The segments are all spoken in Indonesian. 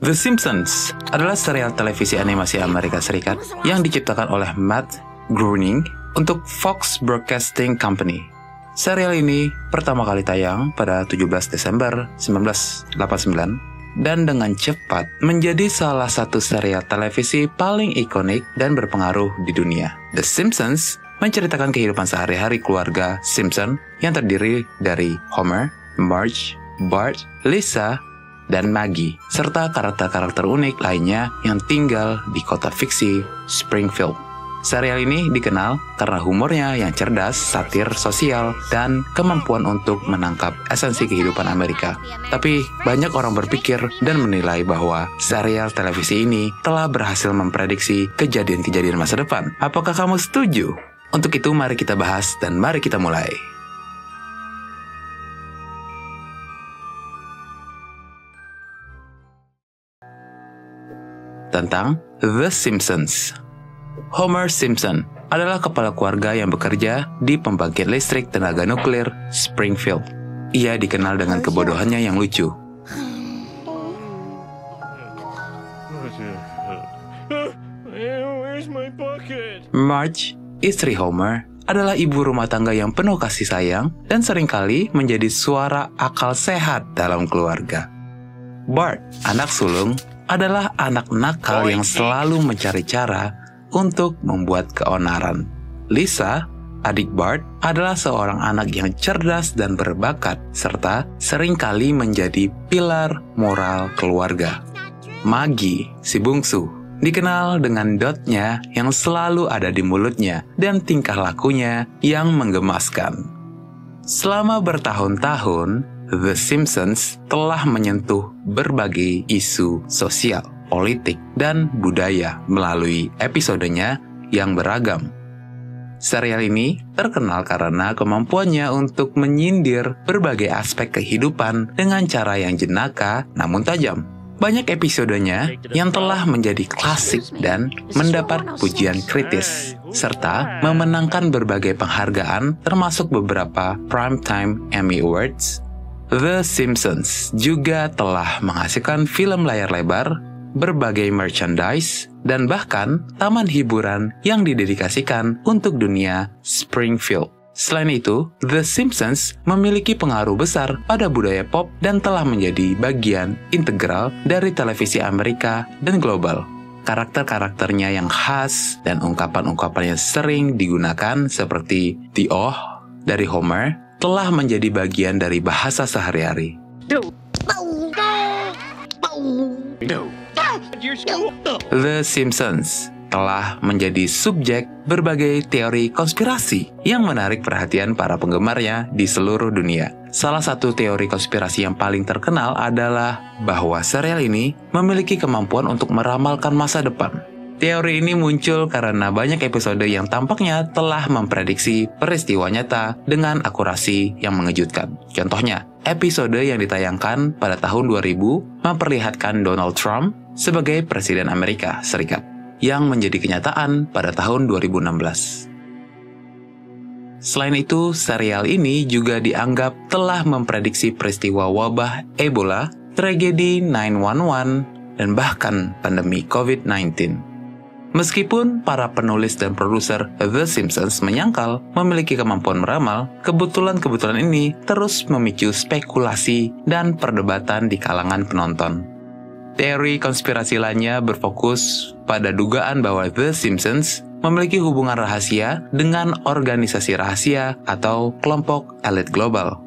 The Simpsons adalah serial televisi animasi Amerika Serikat yang diciptakan oleh Matt Groening untuk Fox Broadcasting Company. Serial ini pertama kali tayang pada 17 Desember 1989 dan dengan cepat menjadi salah satu serial televisi paling ikonik dan berpengaruh di dunia. The Simpsons menceritakan kehidupan sehari-hari keluarga Simpson yang terdiri dari Homer, Marge, Bart, Lisa, dan Maggie, serta karakter-karakter unik lainnya yang tinggal di kota fiksi Springfield. Serial ini dikenal karena humornya yang cerdas, satir sosial, dan kemampuan untuk menangkap esensi kehidupan Amerika. Tapi banyak orang berpikir dan menilai bahwa serial televisi ini telah berhasil memprediksi kejadian-kejadian masa depan. Apakah kamu setuju? Untuk itu mari kita bahas dan mari kita mulai. Tentang The Simpsons. Homer Simpson adalah kepala keluarga yang bekerja di pembangkit listrik tenaga nuklir Springfield. Ia dikenal dengan kebodohannya yang lucu. Marge, istri Homer, adalah ibu rumah tangga yang penuh kasih sayang dan seringkali menjadi suara akal sehat dalam keluarga. Bart, anak sulung, adalah anak nakal yang selalu mencari cara untuk membuat keonaran. Lisa, adik Bart, adalah seorang anak yang cerdas dan berbakat, serta seringkali menjadi pilar moral keluarga. Maggie, si bungsu, dikenal dengan dotnya yang selalu ada di mulutnya dan tingkah lakunya yang menggemaskan. Selama bertahun-tahun, The Simpsons telah menyentuh berbagai isu sosial, politik, dan budaya melalui episodenya yang beragam. Serial ini terkenal karena kemampuannya untuk menyindir berbagai aspek kehidupan dengan cara yang jenaka namun tajam. Banyak episodenya yang telah menjadi klasik dan mendapat pujian kritis, serta memenangkan berbagai penghargaan termasuk beberapa Primetime Emmy Awards. The Simpsons juga telah menghasilkan film layar lebar, berbagai merchandise, dan bahkan taman hiburan yang didedikasikan untuk dunia Springfield. Selain itu, The Simpsons memiliki pengaruh besar pada budaya pop dan telah menjadi bagian integral dari televisi Amerika dan global. Karakter-karakternya yang khas dan ungkapan-ungkapan yang sering digunakan seperti "The Oh" dari Homer telah menjadi bagian dari bahasa sehari-hari. The Simpsons telah menjadi subjek berbagai teori konspirasi yang menarik perhatian para penggemarnya di seluruh dunia. Salah satu teori konspirasi yang paling terkenal adalah bahwa serial ini memiliki kemampuan untuk meramalkan masa depan. Teori ini muncul karena banyak episode yang tampaknya telah memprediksi peristiwa nyata dengan akurasi yang mengejutkan. Contohnya, episode yang ditayangkan pada tahun 2000 memperlihatkan Donald Trump sebagai Presiden Amerika Serikat, yang menjadi kenyataan pada tahun 2016. Selain itu, serial ini juga dianggap telah memprediksi peristiwa wabah Ebola, tragedi 9/11, dan bahkan pandemi COVID-19. Meskipun para penulis dan produser The Simpsons menyangkal memiliki kemampuan meramal, kebetulan ini terus memicu spekulasi dan perdebatan di kalangan penonton. Teori konspirasi lainnya berfokus pada dugaan bahwa The Simpsons memiliki hubungan rahasia dengan organisasi rahasia atau kelompok elit global.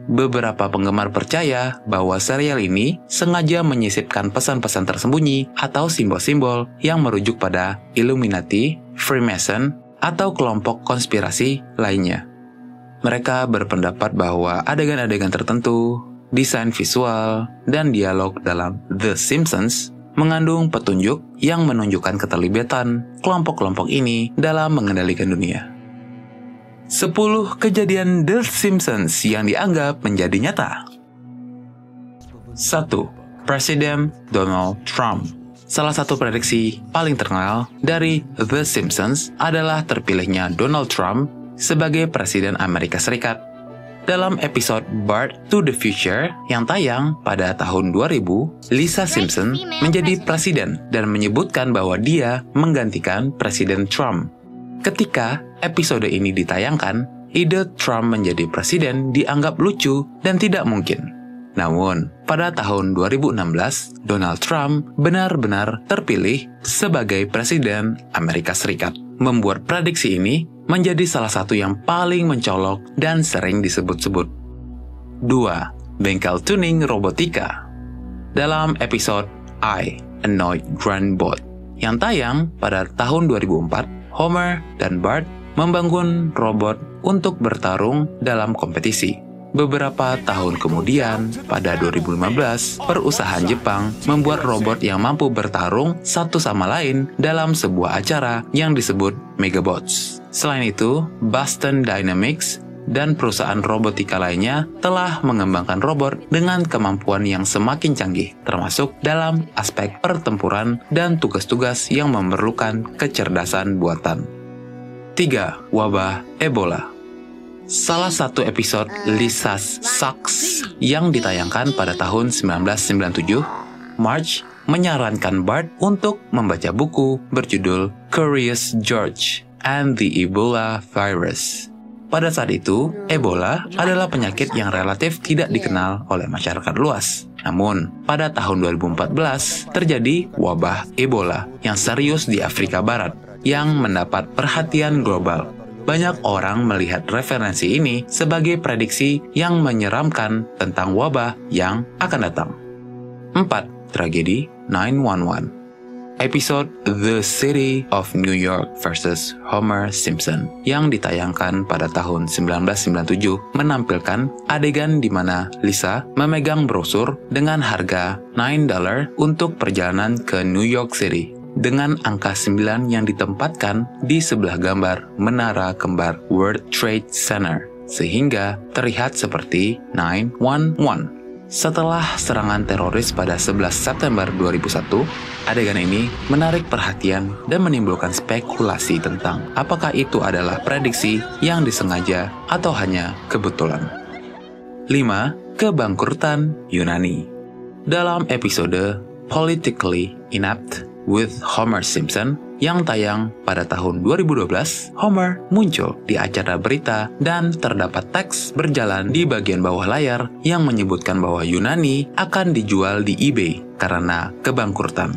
Beberapa penggemar percaya bahwa serial ini sengaja menyisipkan pesan-pesan tersembunyi atau simbol-simbol yang merujuk pada Illuminati, Freemason, atau kelompok konspirasi lainnya. Mereka berpendapat bahwa adegan-adegan tertentu, desain visual, dan dialog dalam The Simpsons mengandung petunjuk yang menunjukkan keterlibatan kelompok-kelompok ini dalam mengendalikan dunia. 10 kejadian The Simpsons yang dianggap menjadi nyata. 1. Presiden Donald Trump. Salah satu prediksi paling terkenal dari The Simpsons adalah terpilihnya Donald Trump sebagai Presiden Amerika Serikat. Dalam episode Bart to the Future yang tayang pada tahun 2000, Lisa Simpson menjadi presiden dan menyebutkan bahwa dia menggantikan Presiden Trump. Ketika episode ini ditayangkan, ide Trump menjadi presiden dianggap lucu dan tidak mungkin. Namun, pada tahun 2016, Donald Trump benar-benar terpilih sebagai Presiden Amerika Serikat. Membuat prediksi ini menjadi salah satu yang paling mencolok dan sering disebut-sebut. 2. Bengkel tuning robotika. Dalam episode I, Annoyed Grandbot, yang tayang pada tahun 2004, Homer dan Bart membangun robot untuk bertarung dalam kompetisi. Beberapa tahun kemudian, pada 2015, perusahaan Jepang membuat robot yang mampu bertarung satu sama lain dalam sebuah acara yang disebut Megabots. Selain itu, Boston Dynamics dan perusahaan robotika lainnya telah mengembangkan robot dengan kemampuan yang semakin canggih, termasuk dalam aspek pertempuran dan tugas-tugas yang memerlukan kecerdasan buatan. 3. Wabah Ebola. Salah satu episode Lisa's Sucks yang ditayangkan pada tahun 1997, Marge menyarankan Bart untuk membaca buku berjudul Curious George and the Ebola Virus. Pada saat itu, Ebola adalah penyakit yang relatif tidak dikenal oleh masyarakat luas. Namun, pada tahun 2014, terjadi wabah Ebola yang serius di Afrika Barat yang mendapat perhatian global. Banyak orang melihat referensi ini sebagai prediksi yang menyeramkan tentang wabah yang akan datang. 4. Tragedi 911. Episode The City of New York vs. Homer Simpson yang ditayangkan pada tahun 1997 menampilkan adegan di mana Lisa memegang brosur dengan harga $9 untuk perjalanan ke New York City, dengan angka 9 yang ditempatkan di sebelah gambar menara kembar World Trade Center, sehingga terlihat seperti 911. Setelah serangan teroris pada 11 September 2001, adegan ini menarik perhatian dan menimbulkan spekulasi tentang apakah itu adalah prediksi yang disengaja atau hanya kebetulan. 5. Kebangkrutan Yunani. Dalam episode Politically Inept with Homer Simpson yang tayang pada tahun 2012, Homer muncul di acara berita dan terdapat teks berjalan di bagian bawah layar yang menyebutkan bahwa Yunani akan dijual di eBay karena kebangkrutan.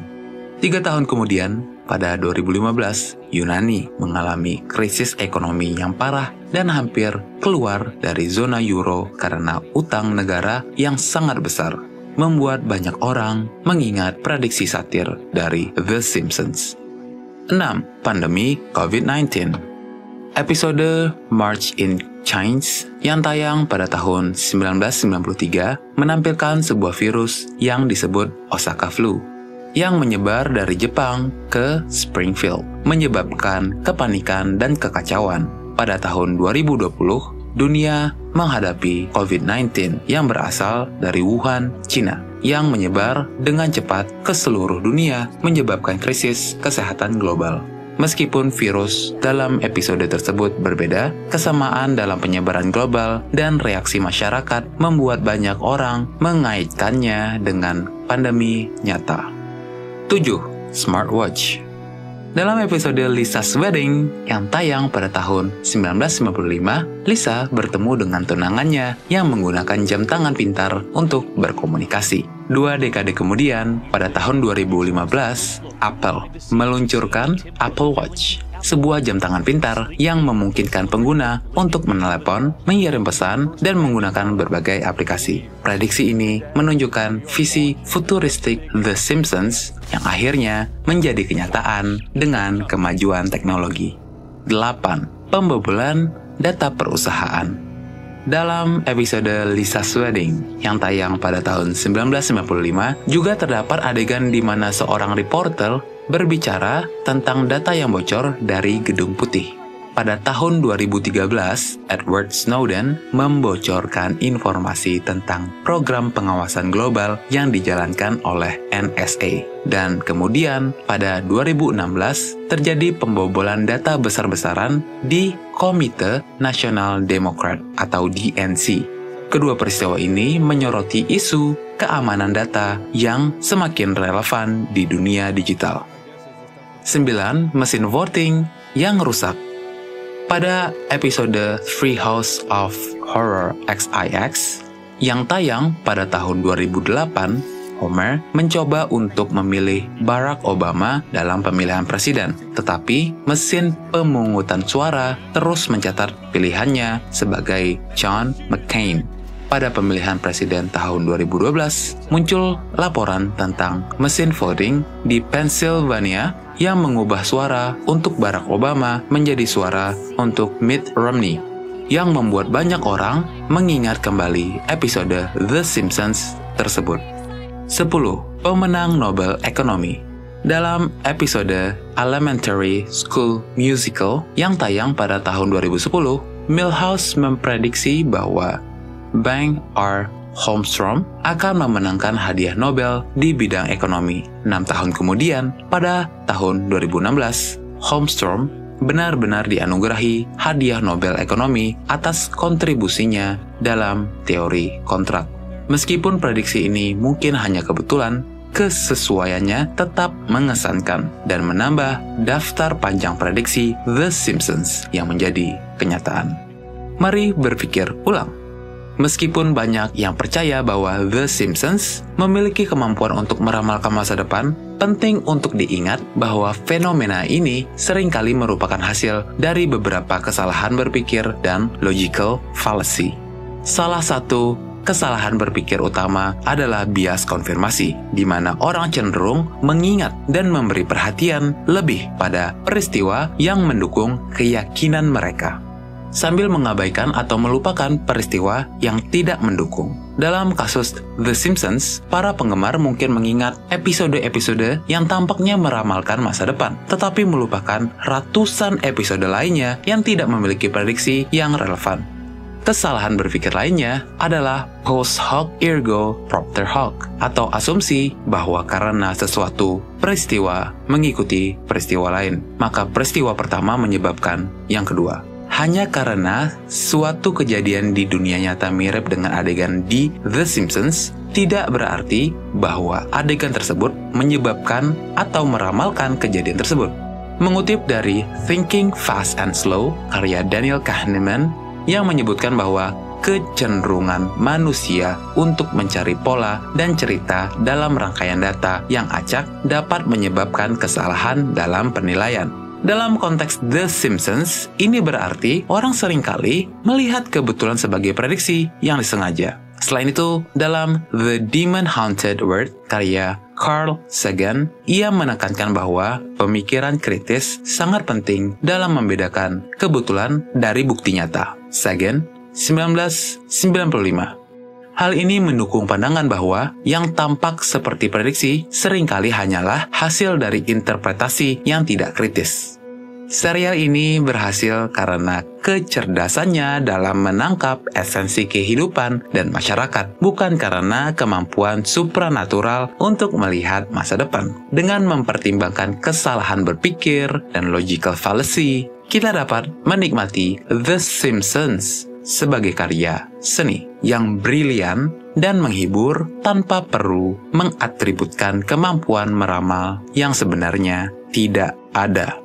3 tahun kemudian, pada 2015, Yunani mengalami krisis ekonomi yang parah dan hampir keluar dari zona euro karena utang negara yang sangat besar, membuat banyak orang mengingat prediksi satir dari The Simpsons. 6. Pandemi COVID-19. Episode March in Chains yang tayang pada tahun 1993 menampilkan sebuah virus yang disebut Osaka Flu yang menyebar dari Jepang ke Springfield, menyebabkan kepanikan dan kekacauan. Pada tahun 2020, dunia menghadapi COVID-19 yang berasal dari Wuhan, China, yang menyebar dengan cepat ke seluruh dunia, menyebabkan krisis kesehatan global. Meskipun virus dalam episode tersebut berbeda, kesamaan dalam penyebaran global dan reaksi masyarakat membuat banyak orang mengaitkannya dengan pandemi nyata. 7. Smartwatch. Dalam episode Lisa's Wedding yang tayang pada tahun 1995, Lisa bertemu dengan tunangannya yang menggunakan jam tangan pintar untuk berkomunikasi. 2 dekade kemudian, pada tahun 2015, Apple meluncurkan Apple Watch, sebuah jam tangan pintar yang memungkinkan pengguna untuk menelepon, mengirim pesan, dan menggunakan berbagai aplikasi. Prediksi ini menunjukkan visi futuristik The Simpsons yang akhirnya menjadi kenyataan dengan kemajuan teknologi. 8. Pembobolan data perusahaan. Dalam episode Lisa's Wedding yang tayang pada tahun 1995, juga terdapat adegan di mana seorang reporter berbicara tentang data yang bocor dari Gedung Putih. pada tahun 2013, Edward Snowden membocorkan informasi tentang program pengawasan global yang dijalankan oleh NSA. Dan kemudian pada 2016 terjadi pembobolan data besar-besaran di Komite Nasional Demokrat atau DNC. Kedua peristiwa ini menyoroti isu keamanan data yang semakin relevan di dunia digital. 9. Mesin voting yang rusak. Pada episode Treehouse of Horror XIX yang tayang pada tahun 2008, Homer mencoba untuk memilih Barack Obama dalam pemilihan presiden, tetapi mesin pemungutan suara terus mencatat pilihannya sebagai John McCain. Pada pemilihan presiden tahun 2012, muncul laporan tentang mesin voting di Pennsylvania yang mengubah suara untuk Barack Obama menjadi suara untuk Mitt Romney, yang membuat banyak orang mengingat kembali episode The Simpsons tersebut. 10. Pemenang Nobel Ekonomi. Dalam episode Elementary School Musical yang tayang pada tahun 2010, Milhouse memprediksi bahwa Bengt R. Holmstrom akan memenangkan hadiah Nobel di bidang ekonomi. 6 tahun kemudian, pada tahun 2016, Holmstrom benar-benar dianugerahi hadiah Nobel ekonomi atas kontribusinya dalam teori kontrak. Meskipun prediksi ini mungkin hanya kebetulan, kesesuaiannya tetap mengesankan dan menambah daftar panjang prediksi The Simpsons yang menjadi kenyataan. Mari berpikir ulang. Meskipun banyak yang percaya bahwa The Simpsons memiliki kemampuan untuk meramalkan masa depan, penting untuk diingat bahwa fenomena ini seringkali merupakan hasil dari beberapa kesalahan berpikir dan logical fallacy. Salah satu kesalahan berpikir utama adalah bias konfirmasi, di mana orang cenderung mengingat dan memberi perhatian lebih pada peristiwa yang mendukung keyakinan mereka, sambil mengabaikan atau melupakan peristiwa yang tidak mendukung. Dalam kasus The Simpsons, para penggemar mungkin mengingat episode-episode yang tampaknya meramalkan masa depan, tetapi melupakan ratusan episode lainnya yang tidak memiliki prediksi yang relevan. Kesalahan berpikir lainnya adalah post hoc ergo propter hoc, atau asumsi bahwa karena sesuatu peristiwa mengikuti peristiwa lain, maka peristiwa pertama menyebabkan yang kedua. Hanya karena suatu kejadian di dunia nyata mirip dengan adegan di The Simpsons, tidak berarti bahwa adegan tersebut menyebabkan atau meramalkan kejadian tersebut. Mengutip dari Thinking Fast and Slow, karya Daniel Kahneman, yang menyebutkan bahwa kecenderungan manusia untuk mencari pola dan cerita dalam rangkaian data yang acak dapat menyebabkan kesalahan dalam penilaian. Dalam konteks The Simpsons, ini berarti orang seringkali melihat kebetulan sebagai prediksi yang disengaja. Selain itu, dalam The Demon Haunted World, karya Carl Sagan, ia menekankan bahwa pemikiran kritis sangat penting dalam membedakan kebetulan dari bukti nyata. Sagan, 1995. Hal ini mendukung pandangan bahwa yang tampak seperti prediksi seringkali hanyalah hasil dari interpretasi yang tidak kritis. Serial ini berhasil karena kecerdasannya dalam menangkap esensi kehidupan dan masyarakat, bukan karena kemampuan supranatural untuk melihat masa depan. Dengan mempertimbangkan kesalahan berpikir dan logical fallacy, kita dapat menikmati The Simpsons sebagai karya seni yang brilian dan menghibur tanpa perlu mengatributkan kemampuan meramal yang sebenarnya tidak ada.